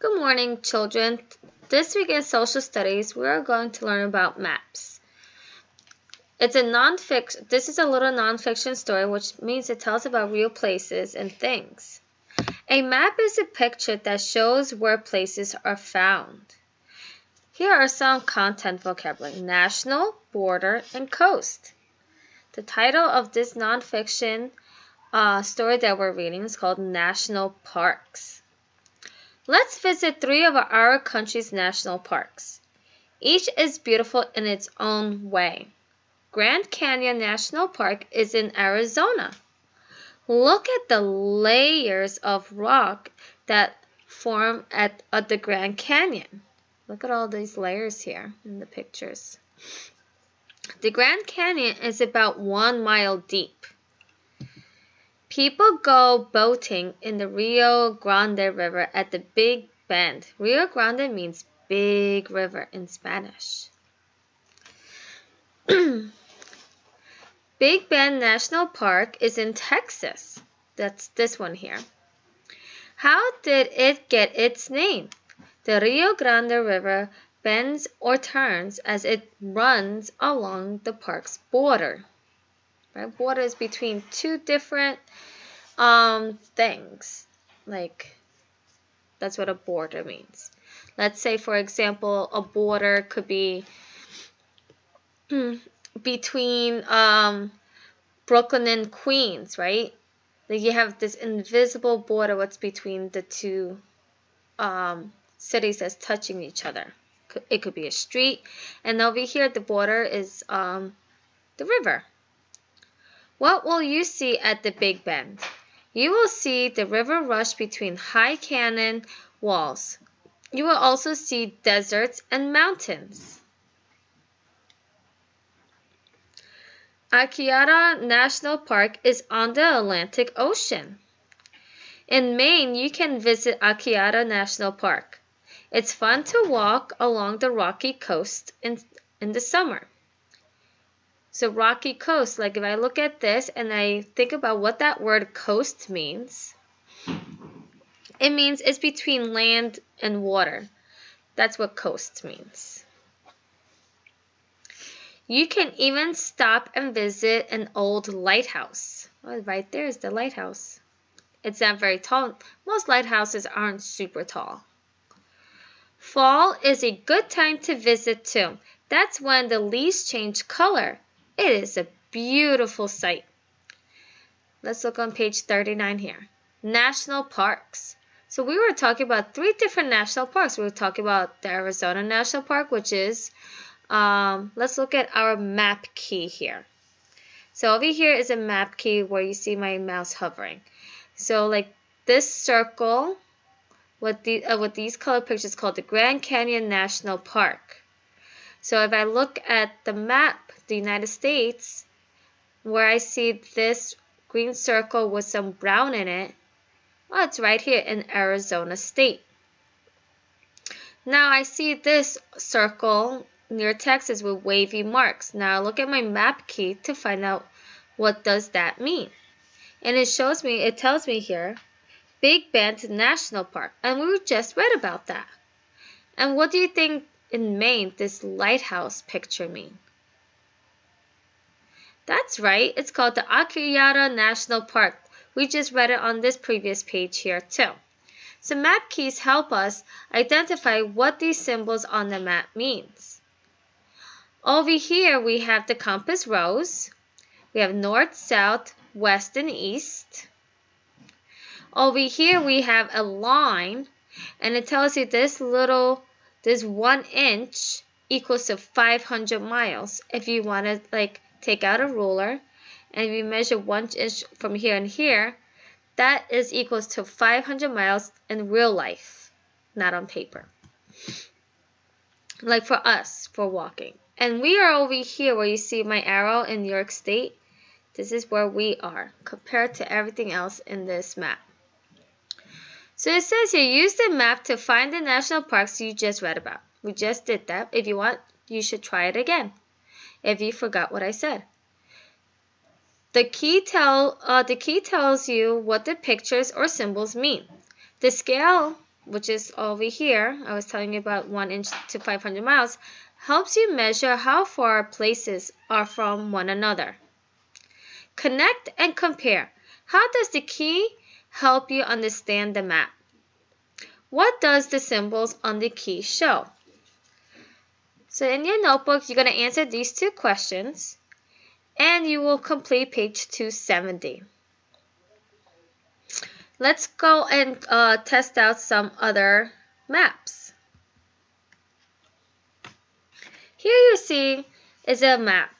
Good morning, children. This week in social studies, we are going to learn about maps. This is a little nonfiction story, which means it tells about real places and things. A map is a picture that shows where places are found. Here are some content vocabulary: national, border, and coast. The title of this nonfiction story that we're reading is called National Parks. Let's visit 3 of our country's national parks. Each is beautiful in its own way. Grand Canyon National Park is in Arizona. Look at the layers of rock that form at the Grand Canyon. Look at all these layers here in the pictures. The Grand Canyon is about 1 mile deep. People go boating in the Rio Grande River at the Big Bend. Rio Grande means big river in Spanish. Big Bend National Park is in Texas. That's this one here. How did it get its name? The Rio Grande River bends or turns as it runs along the park's border. Right? Border is between 2 different things. That's what a border means. Let's say, for example, a border could be between Brooklyn and Queens, right? You have this invisible border what's between the 2 cities that's touching each other. It could be a street, and over here the border is the river. What will you see at the Big Bend? You will see the river rush between high canyon walls. You will also see deserts and mountains. Akiata National Park is on the Atlantic Ocean. In Maine, you can visit Akiata National Park. It's fun to walk along the rocky coast in the summer. So rocky coast, if I look at this and I think about what that word coast means, it means it's between land and water. That's what coast means. You can even stop and visit an old lighthouse. Oh, right there is the lighthouse. It's not very tall. Most lighthouses aren't super tall. Fall is a good time to visit too. That's when the leaves change color. It is a beautiful sight. Let's look on page 39 here. National parks. So we were talking about 3 different national parks. We were talking about the Arizona National Park, which is, let's look at our map key here. So over here is a map key where you see my mouse hovering. So this circle, what these color pictures called the Grand Canyon National Park. So if I look at the map, the United States, where I see this green circle with some brown in it, well, it's right here in Arizona State. Now I see this circle near Texas with wavy marks. Now look at my map key to find out what does that mean. And it tells me here, Big Bend National Park. And we just read about that. And what do you think in Maine this lighthouse picture mean? That's right, it's called the Akiata National Park. We just read it on this previous page here too. So map keys help us identify what these symbols on the map means. Over here we have the compass rose. We have north, south, west, and east. Over here we have a line, and it tells you this 1 inch equals to 500 miles. If you want to take out a ruler and if you measure 1 inch from here and here, that is equals to 500 miles in real life, not on paper. Like for us, for walking. And we are over here where you see my arrow in New York State. This is where we are compared to everything else in this map. So it says here, use the map to find the national parks you just read about. We just did that. If you want, you should try it again if you forgot what I said. The key tells you what the pictures or symbols mean. The scale which is over here, I was telling you about 1 inch to 500 miles, helps you measure how far places are from one another. Connect and compare. How does the key help you understand the map? What does the symbols on the key show? So in your notebook, you're going to answer these 2 questions, and you will complete page 270. Let's go and test out some other maps. Here you see is a map.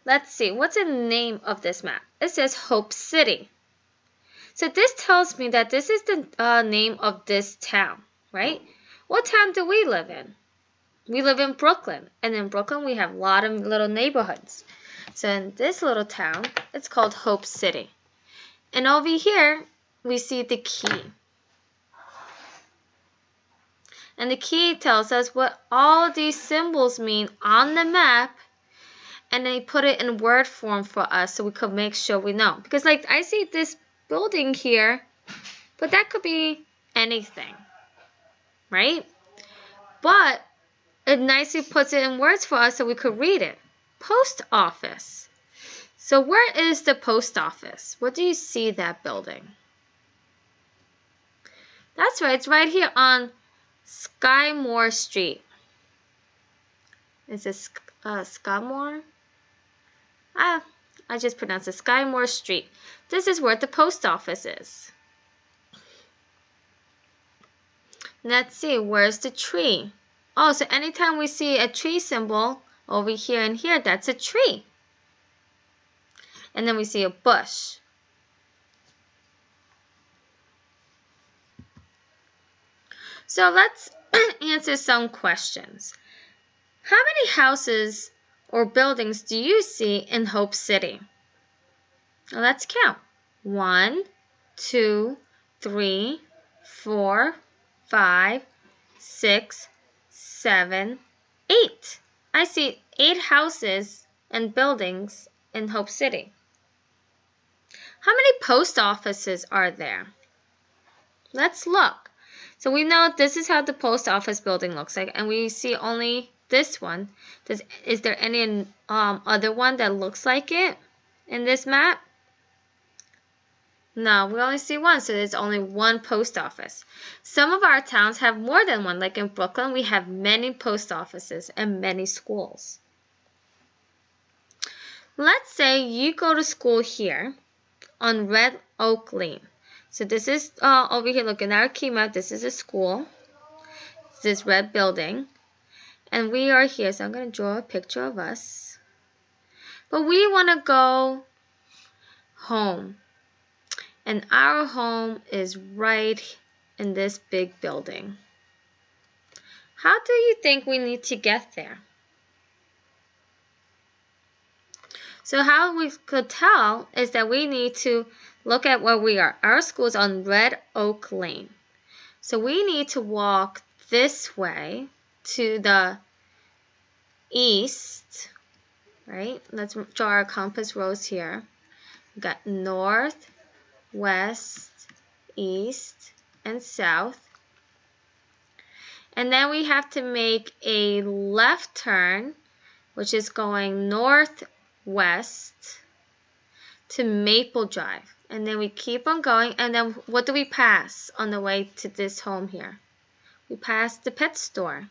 Let's see, what's the name of this map? It says Hope City. So this tells me that this is the name of this town, right? What town do we live in? We live in Brooklyn, and in Brooklyn we have a lot of little neighborhoods. So in this little town, it's called Hope City. And over here, we see the key. And the key tells us what all these symbols mean on the map, and they put it in word form for us so we could make sure we know. Because like I see this building here, but that could be anything, right? But it nicely puts it in words for us so we could read it. Post office. So where is the post office? Where do you see that building? That's right, it's right here on Skymore Street. Is it Skymore? I just pronounced it Skymore Street. This is where the post office is. Let's see, where's the tree? Oh, so anytime we see a tree symbol over here and here, that's a tree. And then we see a bush. So let's answer some questions. How many houses or buildings do you see in Hope City? Now let's count. 1, 2, 3, 4, 5, 6, 7, 8. I see 8 houses and buildings in Hope City. How many post offices are there? Let's look. So we know this is how the post office building looks like, and we see only this one. Is there any other one that looks like it in this map? No, we only see one, so there's only one post office. Some of our towns have more than one, like in Brooklyn, we have many post offices and many schools. Let's say you go to school here on Red Oak Lane. So this is over here, looking at our key map, this is a school. It's this red building. And we are here, so I'm going to draw a picture of us. But we want to go home. And our home is right in this big building. How do you think we need to get there? So how we could tell is that we need to look at where we are. Our school is on Red Oak Lane. So we need to walk this way to the east, right? Let's draw our compass rose here. We've got north, west, east, and south. And then we have to make a left turn, which is going northwest to Maple Drive. And then we keep on going, and then what do we pass on the way to this home here? We pass the pet store.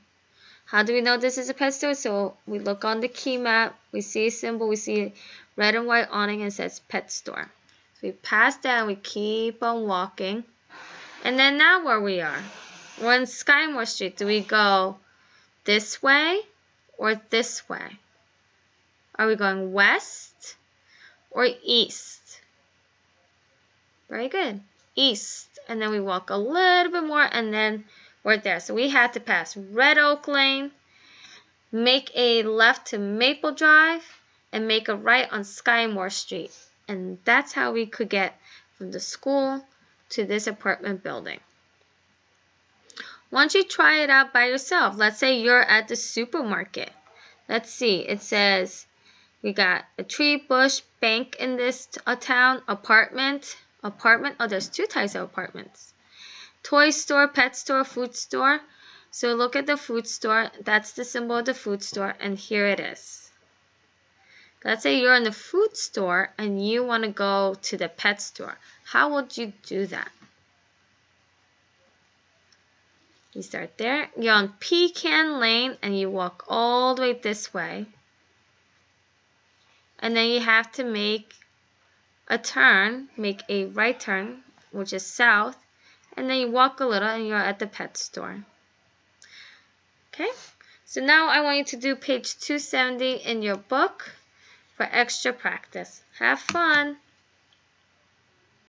How do we know this is a pet store? So we look on the key map, we see a symbol, we see red and white awning, and it says pet store. So we pass that, and we keep on walking. And then now where we are? We're on Skymore Street. Do we go this way or this way? Are we going west or east? Very good. East. And then we walk a little bit more, and then we're there. So we had to pass Red Oak Lane, make a left to Maple Drive, and make a right on Skymore Street. And that's how we could get from the school to this apartment building. Once you try it out by yourself, let's say you're at the supermarket. Let's see, it says we got a tree, bush, bank in this town, apartment. Oh, there's 2 types of apartments. Toy store, pet store, food store. So look at the food store. That's the symbol of the food store, and here it is. Let's say you're in the food store and you want to go to the pet store. How would you do that? You start there. You're on Pecan Lane and you walk all the way this way. And then you have to make a turn, make a right turn, which is south. And then you walk a little and you're at the pet store. Okay? So now I want you to do page 270 in your book for extra practice. Have fun!